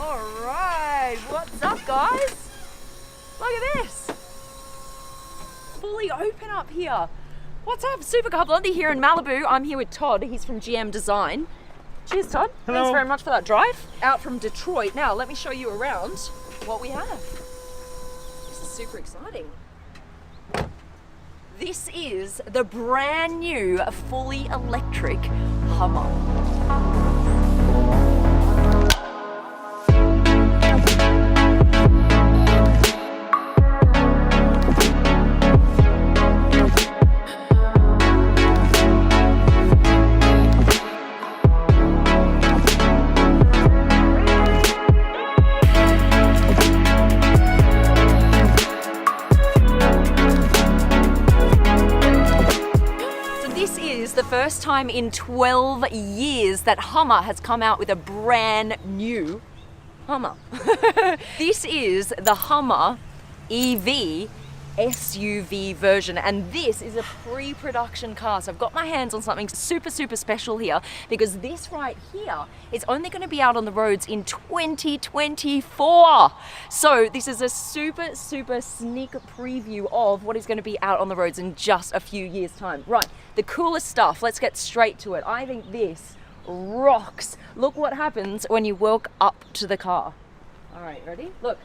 Alright, what's up guys? Look at this. Fully open up here. What's up? Supercar Blondie here in Malibu. I'm here with Todd. He's from GM Design. Cheers, Todd. Hello. Thanks very much for that drive. Out from Detroit. Now, let me show you around what we have. This is super exciting. This is the brand new fully electric Hummer. The first time in 12 years that Hummer has come out with a brand new Hummer. This is the Hummer EV SUV version, and this is a pre-production car. So I've got my hands on something super special here, because this right here is only going to be out on the roads in 2024. So this is a super sneak preview of what is going to be out on the roads in just a few years time. Right, the coolest stuff, let's get straight to it. I think this rocks. Look what happens when you walk up to the car. All right, ready? Look.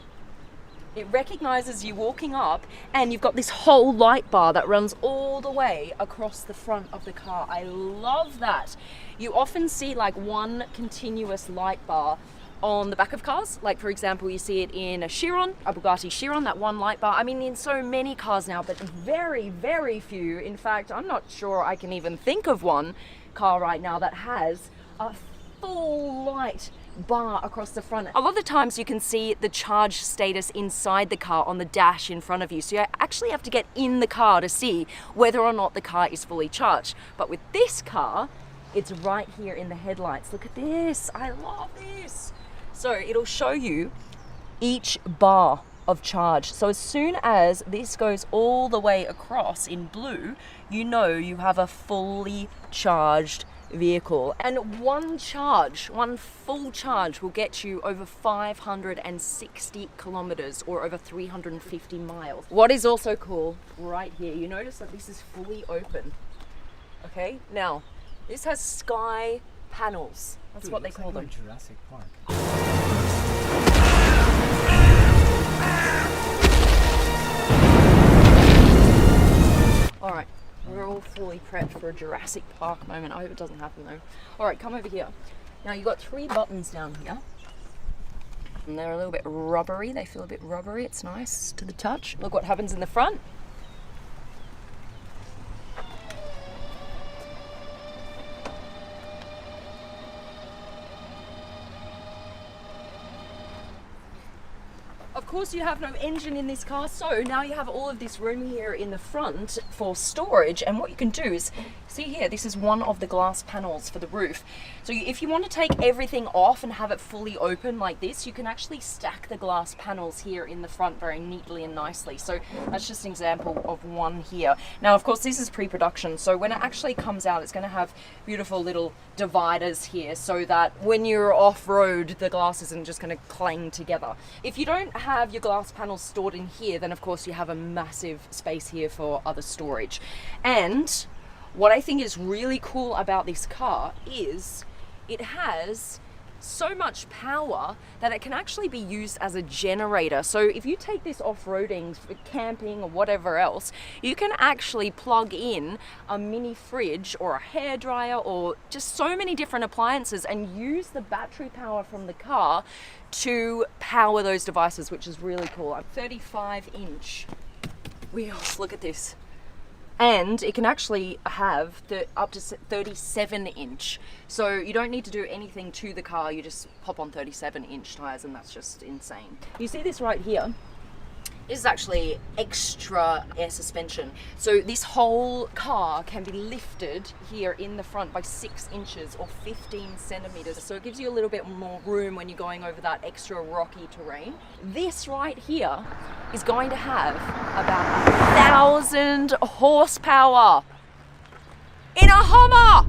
It recognizes you walking up, and you've got this whole light bar that runs all the way across the front of the car. I love that. You often see like one continuous light bar on the back of cars. Like for example, you see it in a Chiron, a Bugatti Chiron, that one light bar. I mean, in so many cars now, but very few. In fact, I'm not sure I can even think of one car right now that has a full light bar across the front. A lot of the times you can see the charge status inside the car on the dash in front of you, so you actually have to get in the car to see whether or not the car is fully charged. But with this car, it's right here in the headlights. Look at this, I love this. So it'll show you each bar of charge. So as soon as this goes all the way across in blue, you know you have a fully charged vehicle. And one full charge will get you over 560 kilometers or over 350 miles. What is also cool right here, you notice that this is fully open. Okay, now this has sky panels. That's what they call them. Jurassic Park. All right. We're all fully prepped for a Jurassic Park moment. I hope it doesn't happen though. All right, come over here. Now you've got 3 buttons down here. And they're a little bit rubbery. They feel a bit rubbery. It's nice to the touch. Look what happens in the front. Of course you have no engine in this car, so now you have all of this room here in the front for storage. And what you can do is, see here, this is one of the glass panels for the roof. So if you want to take everything off and have it fully open like this, you can actually stack the glass panels here in the front very neatly and nicely. So that's just an example of one here. Now of course this is pre-production, so when it actually comes out, it's going to have beautiful little dividers here, so that when you're off-road, the glass isn't just going to clang together. If you don't have your glass panels stored in here, then of course you have a massive space here for other storage. And what I think is really cool about this car is it has so much power that it can actually be used as a generator. So if you take this off-roading for camping or whatever else, you can actually plug in a mini fridge or a hairdryer or just so many different appliances and use the battery power from the car to power those devices, which is really cool. 35-inch wheels, look at this. And it can actually have up to 37-inch. So you don't need to do anything to the car, you just pop on 37-inch tires, and that's just insane. You see this right here? This is actually extra air suspension. So this whole car can be lifted here in the front by 6 inches or 15 centimeters. So it gives you a little bit more room when you're going over that extra rocky terrain. This right here is going to have about 1,000 horsepower in a Hummer.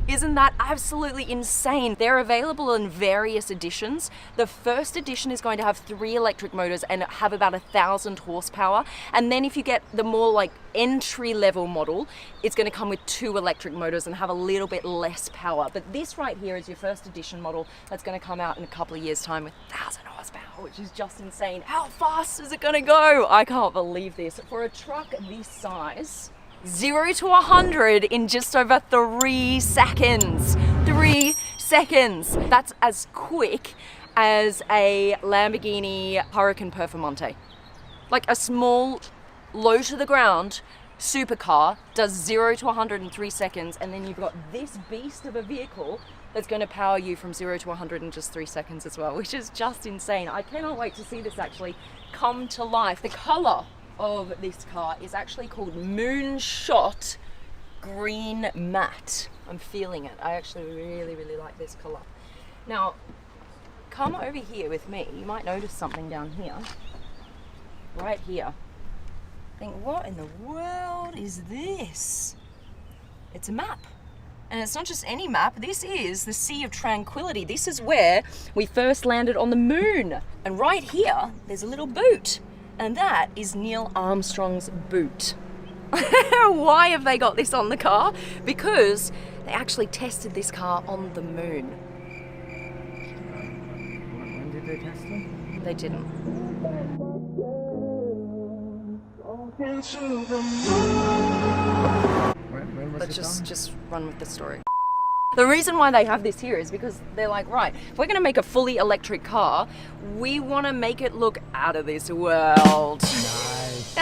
Isn't that absolutely insane? They're available in various editions. The first edition is going to have 3 electric motors and have about 1,000 horsepower. And then if you get the more like entry level model, it's going to come with 2 electric motors and have a little bit less power. But this right here is your first edition model that's going to come out in a couple of years' time with 1,000 horsepower, which is just insane. How fast is it going to go? I can't believe this. For a truck this size, 0 to 100 in just over 3 seconds. 3 seconds. That's as quick as a Lamborghini Huracan Performante. Like a small, low to the ground supercar does 0 to 100 in 3 seconds, and then you've got this beast of a vehicle that's going to power you from 0 to 100 in just 3 seconds as well, which is just insane. I cannot wait to see this actually come to life. The color of this car is actually called Moonshot Green Matte. I'm feeling it. I actually really like this color. Now, come over here with me. You might notice something down here. Right here. Think, what in the world is this? It's a map. And it's not just any map, this is the Sea of Tranquility. This is where we first landed on the moon. And right here, there's a little boot. And that is Neil Armstrong's boot. Why have they got this on the car? Because they actually tested this car on the moon. When did they test it? They didn't. When was But it done? just run with the story. The reason why they have this here is because they're like, right, if we're going to make a fully electric car, we want to make it look out of this world. Nice.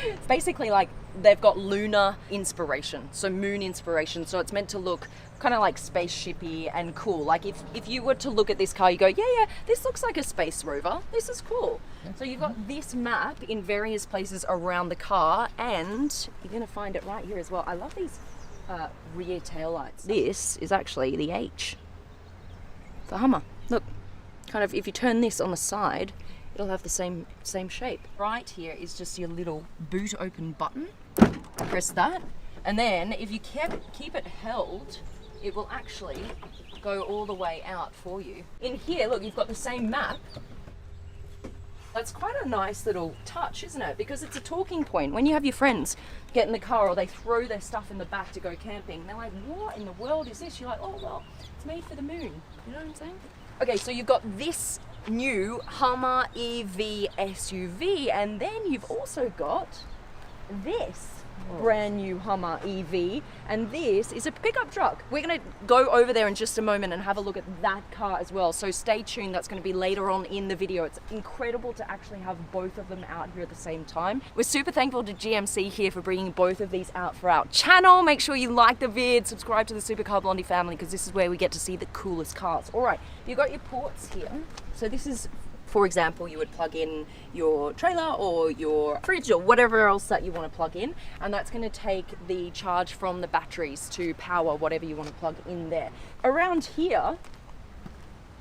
It's basically like they've got lunar inspiration, so moon inspiration. So it's meant to look kind of like spaceshipy and cool. Like if you were to look at this car, you go, yeah, this looks like a space rover. This is cool. So you've got this map in various places around the car, and you're going to find it right here as well. I love these rear tail lights. This is actually the H for Hummer. Look, kind of if you turn this on the side, it'll have the same shape. Right here is just your little boot open button. Press that, and then if you keep it held, it will actually go all the way out for you. In here, look, you've got the same map. That's quite a nice little touch, isn't it? Because it's a talking point. When you have your friends get in the car or they throw their stuff in the back to go camping, they're like, what in the world is this? You're like, oh, well, it's made for the moon. You know what I'm saying? Okay, so you've got this new Hummer EV SUV, and then you've also got this brand new Hummer EV, and this is a pickup truck. We're going to go over there in just a moment and have a look at that car as well, so stay tuned. That's going to be later on in the video. It's incredible to actually have both of them out here at the same time. We're super thankful to GMC here for bringing both of these out for our channel. Make sure you like the vid, subscribe to the Supercar Blondie family, because this is where we get to see the coolest cars. All right, you've got your ports here. So this is, for example, you would plug in your trailer or your fridge or whatever else that you want to plug in, and that's going to take the charge from the batteries to power whatever you want to plug in there. Around here,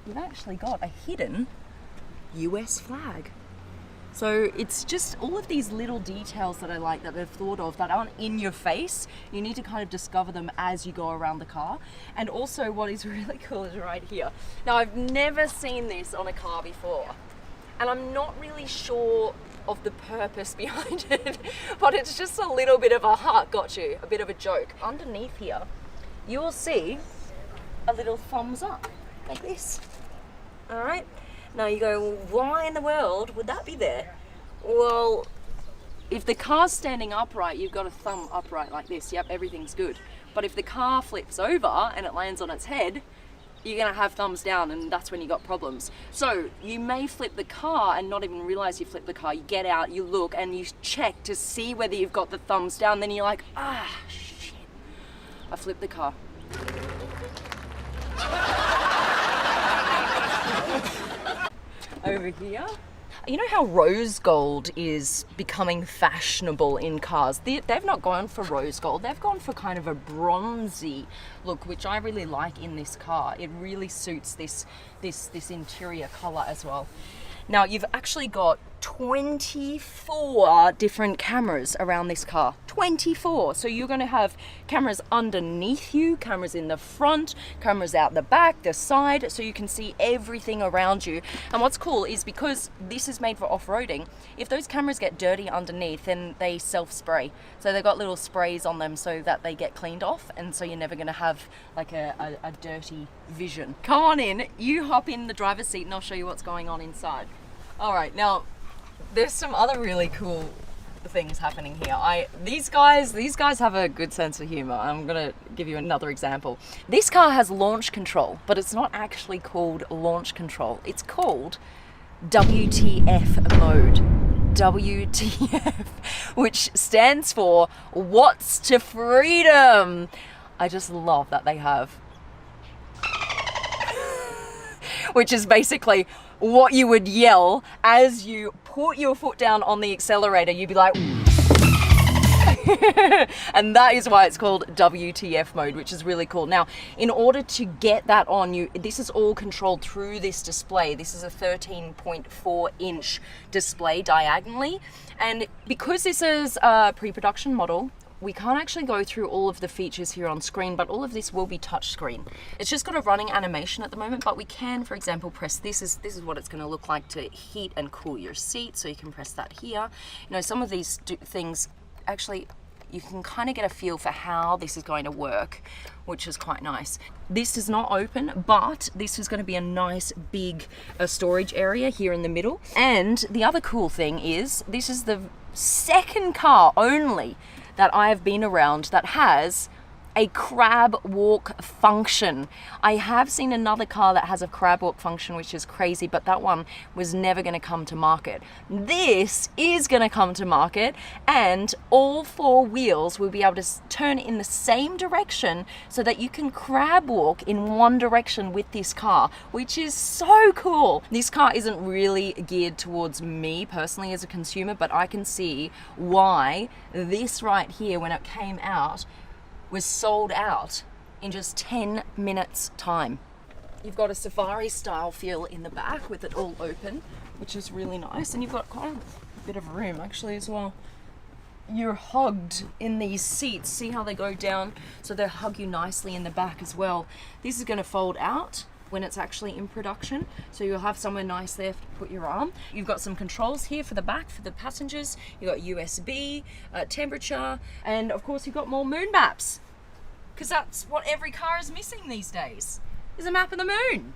you've actually got a hidden US flag. So it's just all of these little details that I like that they've thought of that aren't in your face. You need to kind of discover them as you go around the car. And also what is really cool is right here. Now, I've never seen this on a car before, and I'm not really sure of the purpose behind it, but it's just a little bit of a got you, a bit of a joke. Underneath here, you will see a little thumbs up like this. All right. Now you go, well, why in the world would that be there? Well, if the car's standing upright, you've got a thumb upright like this. Yep, everything's good. But if the car flips over and it lands on its head, you're gonna have thumbs down, and that's when you got problems. So you may flip the car and not even realize you flipped the car. You get out, you look, and you check to see whether you've got the thumbs down. Then you're like, ah, shit, I flipped the car. Over here, you know how rose gold is becoming fashionable in cars? They've not gone for rose gold, they've gone for kind of a bronzy look, which I really like in this car. It really suits this interior color as well. Now you've actually got 24 different cameras around this car. 24. So you're going to have cameras underneath you, cameras in the front, cameras out the back, the side, so you can see everything around you. And what's cool is because this is made for off-roading, if those cameras get dirty underneath, then they self-spray. So they've got little sprays on them so that they get cleaned off, and so you're never going to have like a dirty vision. Come on in, you hop in the driver's seat and I'll show you what's going on inside. All right, now there's some other really cool things happening here. These guys have a good sense of humor. I'm gonna give you another example. This car has launch control, but it's not actually called launch control. It's called WTF mode. WTF, which stands for What's to Freedom. I just love that they have, which is basically what you would yell as you put your foot down on the accelerator. You'd be like, and that is why it's called WTF mode, which is really cool. Now, in order to get that on, this is all controlled through this display. This is a 13.4 inch display diagonally. And because this is a pre-production model, we can't actually go through all of the features here on screen, but all of this will be touch screen. It's just got a running animation at the moment, but we can, for example, press this is what it's going to look like to heat and cool your seat. So you can press that here. You know, some of these things, actually, you can kind of get a feel for how this is going to work, which is quite nice. This is not open, but this is going to be a nice big storage area here in the middle. And the other cool thing is, this is the second car only that I have been around that has a crab walk function. I have seen another car that has a crab walk function, which is crazy, but that one was never going to come to market. This is going to come to market, and all four wheels will be able to turn in the same direction so that you can crab walk in one direction with this car, which is so cool. This car isn't really geared towards me personally as a consumer, but I can see why this right here, when it came out, was sold out in just 10 minutes time. You've got a safari style feel in the back with it all open, which is really nice. And you've got quite a bit of room actually as well. You're hugged in these seats. See how they go down? So they hug you nicely in the back as well. This is going to fold out when it's actually in production, so you'll have somewhere nice there to put your arm. You've got some controls here for the back for the passengers. You've got USB, temperature, and of course you've got more moon maps, because that's what every car is missing these days, is a map of the moon.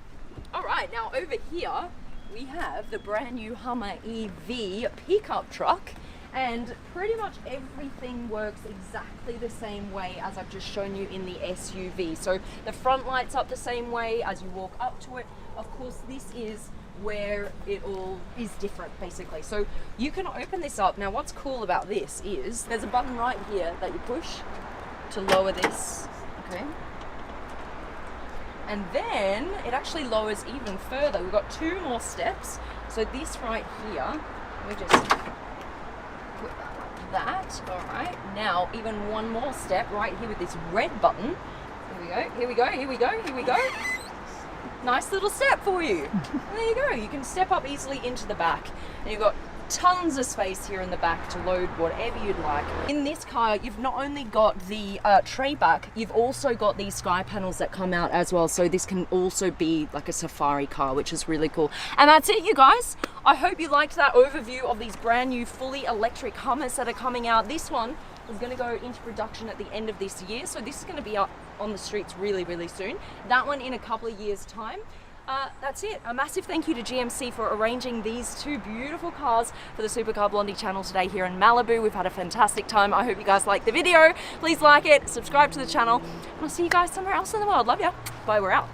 All right, now over here we have the brand new Hummer EV pickup truck, and pretty much everything works exactly the same way as I've just shown you in the SUV. So the front lights up the same way as you walk up to it. Of course, this is where it all is different basically. So you can open this up. Now what's cool about this is there's a button right here that you push to lower this, okay? And then it actually lowers even further. We've got two more steps. So this right here, we just put that, all right. Now, even one more step right here with this red button. Here we go, here we go, here we go, here we go. Nice little step for you. There you go, you can step up easily into the back. And you've got tons of space here in the back to load whatever you'd like. In this car, you've not only got the tray back, you've also got these sky panels that come out as well. So this can also be like a safari car, which is really cool. And that's it, you guys. I hope you liked that overview of these brand new fully electric Hummers that are coming out. This one is going to go into production at the end of this year. So this is going to be up on the streets really, really soon. That one in a couple of years' time. That's it. A massive thank you to GMC for arranging these two beautiful cars for the Supercar Blondie channel today here in Malibu. We've had a fantastic time. I hope you guys liked the video. Please like it, subscribe to the channel, and I'll see you guys somewhere else in the world. Love ya. Bye, we're out.